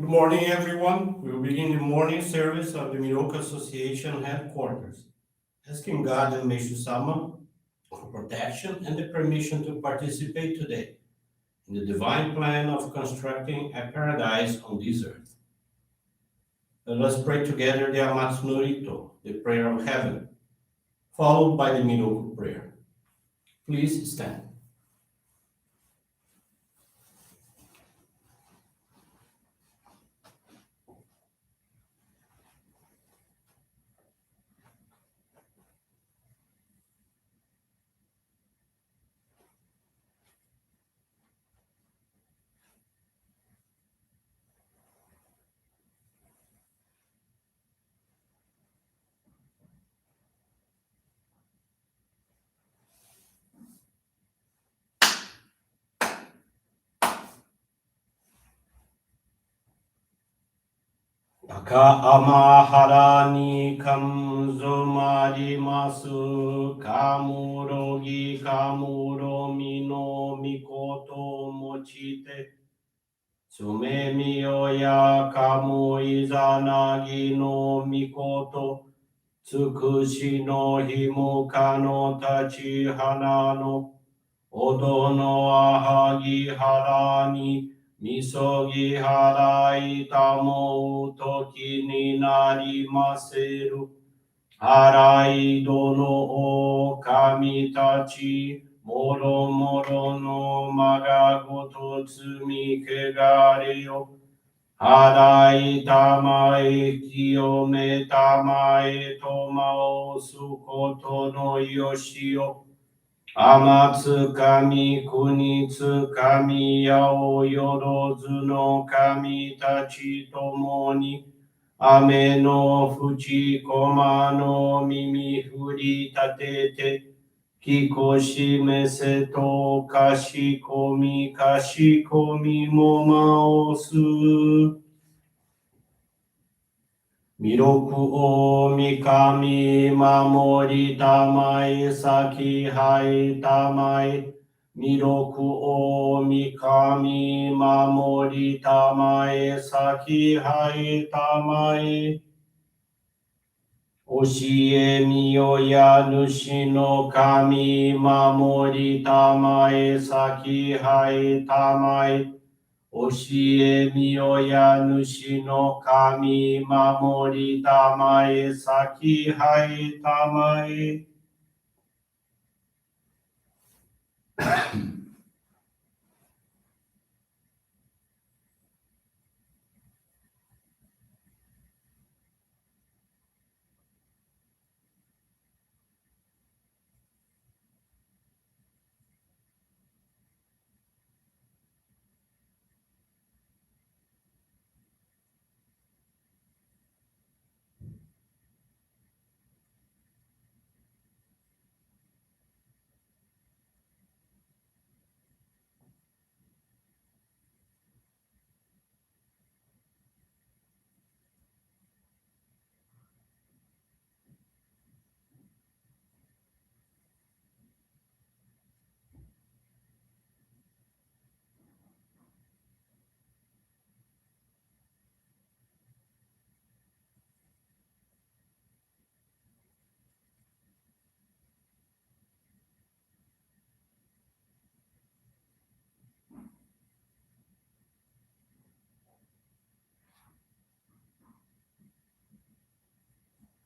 Good morning, everyone. We will begin the morning service of the Miroku Association headquarters, asking God and Meishu-sama for protection and the permission to participate today in the divine plan of constructing a paradise on this earth. Let us pray together the Amatsu-Norito, the prayer of heaven, followed by the Miroku Prayer. Please stand.Aka ni kamzumarimasu kamurogi kamuromi no mikoto mochite tsumemi oya kamu izanagi no mikoto tsukushi no himuka no tachi hana no odo no ahagi harani Misogi harai tamo toki ni narimaseru. Harai dono o kami tachi. Moro moro no magagoto tsumi kegare yo. Harai tamae kiyome tamae tomao sukoto no yoshio. Amatsu kami kunitsu kami yao yorozu no kami tachi tomoni ame no fuchi koma no mimi furi tatete kikoshi meseto kashikomi kashikomi momaosu Miroku o mikami mamori tamai saki hai tamai. Miroku o mikami mamori tamai saki hai tamai. Oshie miyoya nushi no kami mamori tamai saki hai tamai. Oshie miyoya nushi no kami mamori tamae saki hai tamae.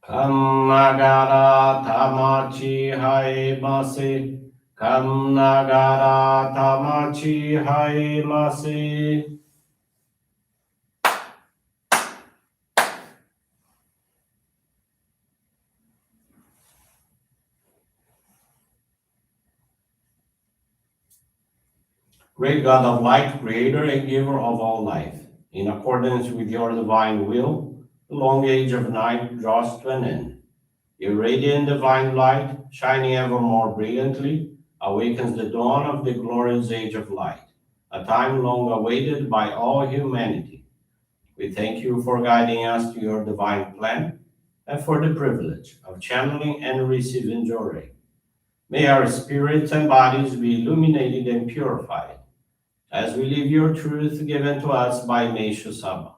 Kamnagara tamachi hai mase. Kamnagara tamachi hai mase. Great God of light, creator and giver of all life, in accordance with your divine will, the long age of night draws to an end. Your radiant divine light, shining ever more brilliantly, awakens the dawn of the glorious age of light, a time long awaited by all humanity. We thank you for guiding us to your divine plan and for the privilege of channeling and receiving Johrei. May our spirits and bodies be illuminated and purified as we live your truth given to us by Meishu-sama.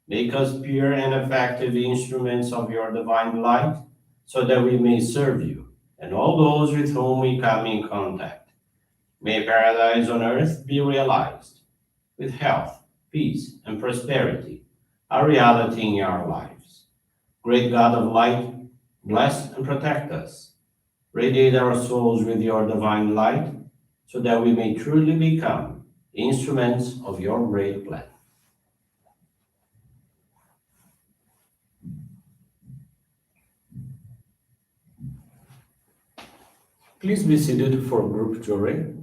Make us pure and effective instruments of your divine light, so that we may serve you and all those with whom we come in contact. May paradise on earth be realized, with health, peace, and prosperity, a reality in our lives. Great God of light, bless and protect us. Radiate our souls with your divine light, so that we may truly become instruments of your great plan. Please be seated for group Johrei.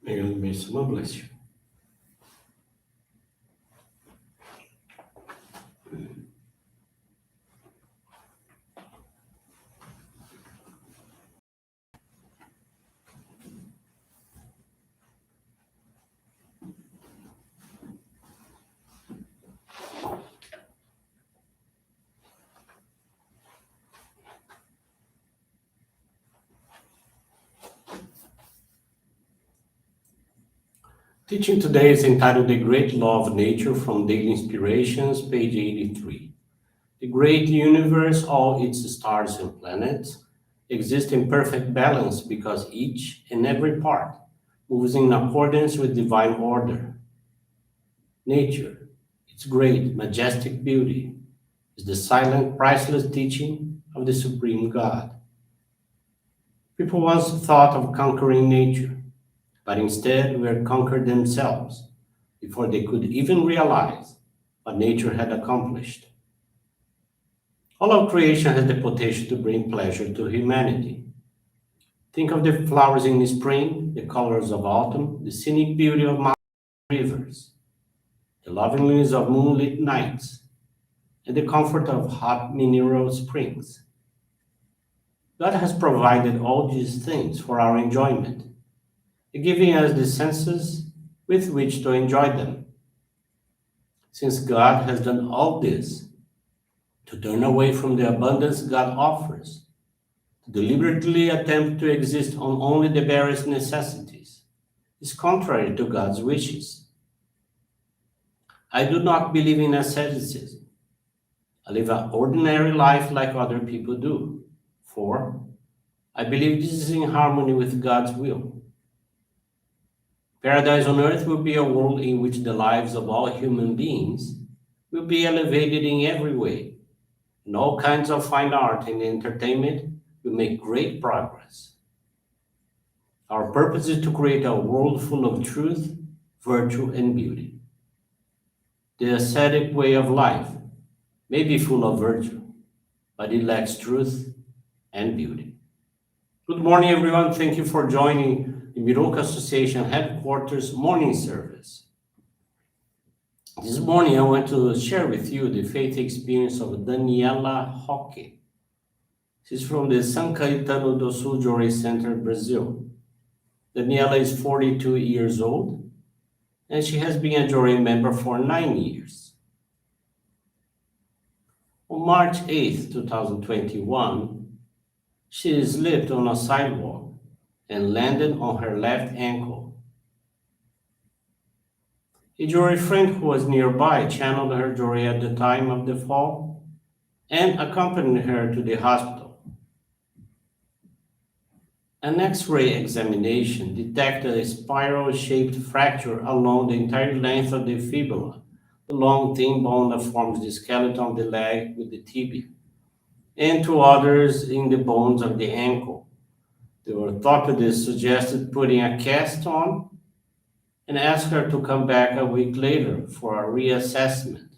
May Meishu-sama bless you. Teaching today is entitled The Great Law of Nature from Daily Inspirations, page 83. The great universe, all its stars and planets, exist in perfect balance because each and every part moves in accordance with divine order. Nature, its great, majestic beauty, is the silent, priceless teaching of the Supreme God. People once thought of conquering nature, but instead were conquered themselves before they could even realize what nature had accomplished. All of creation has the potential to bring pleasure to humanity. Think of the flowers in spring, the colors of autumn, the scenic beauty of mountain rivers, the loveliness of moonlit nights, and the comfort of hot mineral springs. God has provided all these things for our enjoyment, giving us the senses with which to enjoy them. Since God has done all this, to turn away from the abundance God offers, to deliberately attempt to exist on only the barest necessities, is contrary to God's wishes. I do not believe in asceticism. I live an ordinary life like other people do, for I believe this is in harmony with God's will. Paradise on earth will be a world in which the lives of all human beings will be elevated in every way, in all kinds of fine art and entertainment, we make great progress. Our purpose is to create a world full of truth, virtue, and beauty. The ascetic way of life may be full of virtue, but it lacks truth and beauty. Good morning, everyone. Thank you for joining the Miroku Association headquarters morning service. This morning, I want to share with you the faith experience of Daniela Hoque. She's from the São Caetano do Sul Johrei Center, Brazil. Daniela is 42 years old, and she has been a Johrei member for 9 years. On March 8, 2021, she slipped on a sidewalk and landed on her left ankle. A Johrei friend who was nearby channeled her Johrei at the time of the fall and accompanied her to the hospital. An X-ray examination detected a spiral-shaped fracture along the entire length of the fibula, the long thin bone that forms the skeleton of the leg with the tibia, and two others in the bones of the ankle. The orthopedist suggested putting a cast on and asked her to come back a week later for a reassessment.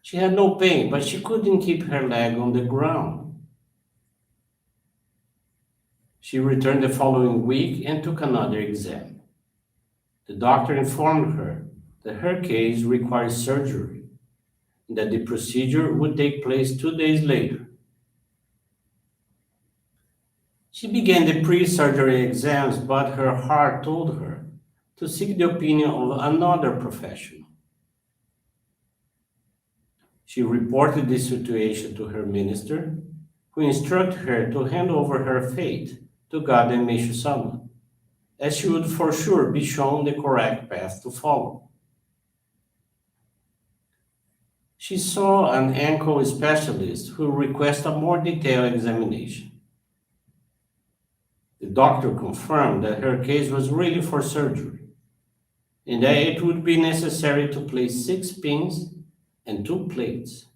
She had no pain, but she couldn't keep her leg on the ground. She returned the following week and took another exam. The doctor informed her that her case required surgery and that the procedure would take place 2 days later. She began the pre-surgery exams, but her heart told her to seek the opinion of another professional. She reported the situation to her minister, who instructed her to hand over her fate to God and Meishu-sama, as she would for sure be shown the correct path to follow. She saw an ankle specialist who requested a more detailed examination. The doctor confirmed that her case was really for surgery and that it would be necessary to place 6 pins and 2 plates.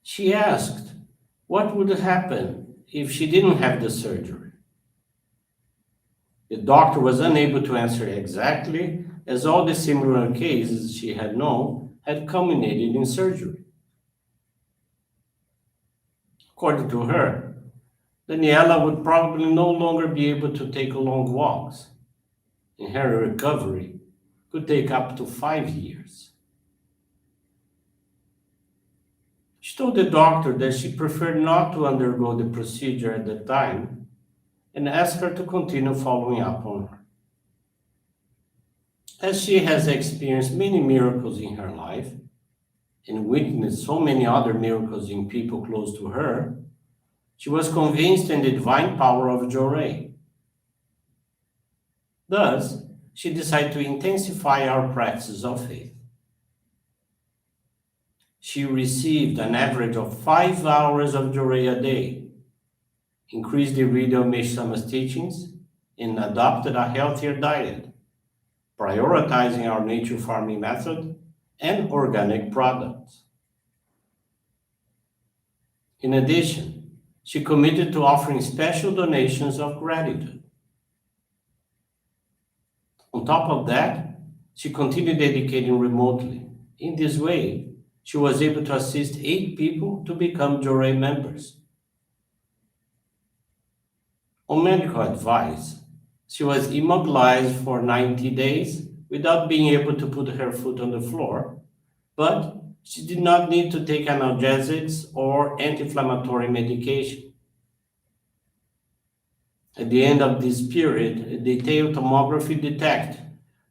She asked what would happen if she didn't have the surgery. The doctor was unable to answer exactly, as all the similar cases she had known had culminated in surgery. According to her, Daniela would probably no longer be able to take long walks, and her recovery could take up to 5 years. She told the doctor that she preferred not to undergo the procedure at the time and asked her to continue following up on her. As she has experienced many miracles in her life and witnessed so many other miracles in people close to her, she was convinced in the divine power of Johrei. Thus, she decided to intensify our practice of faith. She received an average of 5 hours of Johrei a day, increased the reading of Meishu-sama's teachings, and adopted a healthier diet, prioritizing our nature farming method and organic products. In addition, she committed to offering special donations of gratitude. On top of that, she continued dedicating remotely. In this way, she was able to assist 8 people to become Johrei members. On medical advice, she was immobilized for 90 days without being able to put her foot on the floor, but she did not need to take analgesics or anti-inflammatory medication. At the end of this period, a detailed tomography detected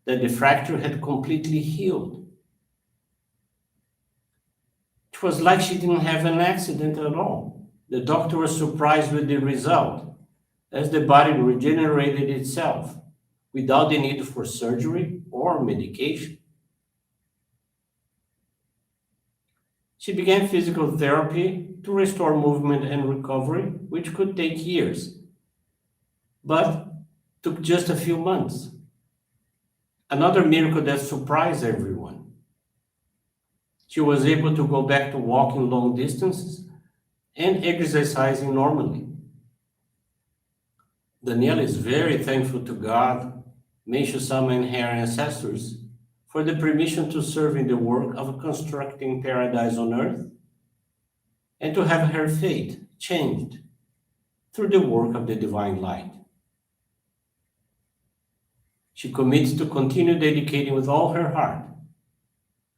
that the fracture had completely healed. It was like she didn't have an accident at all. The doctor was surprised with the result, as the body regenerated itself without the need for surgery or medication. She began physical therapy to restore movement and recovery, which could take years, but took just a few months. Another miracle that surprised everyone. She was able to go back to walking long distances and exercising normally. Daniela is very thankful to God, Meishu-sama, and her ancestors for the permission to serve in the work of constructing paradise on earth and to have her fate changed through the work of the divine light. She commits to continue dedicating with all her heart,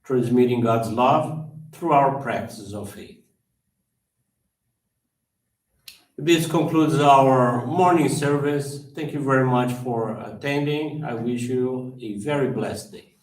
transmitting God's love through our practices of faith. This concludes our morning service. Thank you very much for attending. I wish you a very blessed day.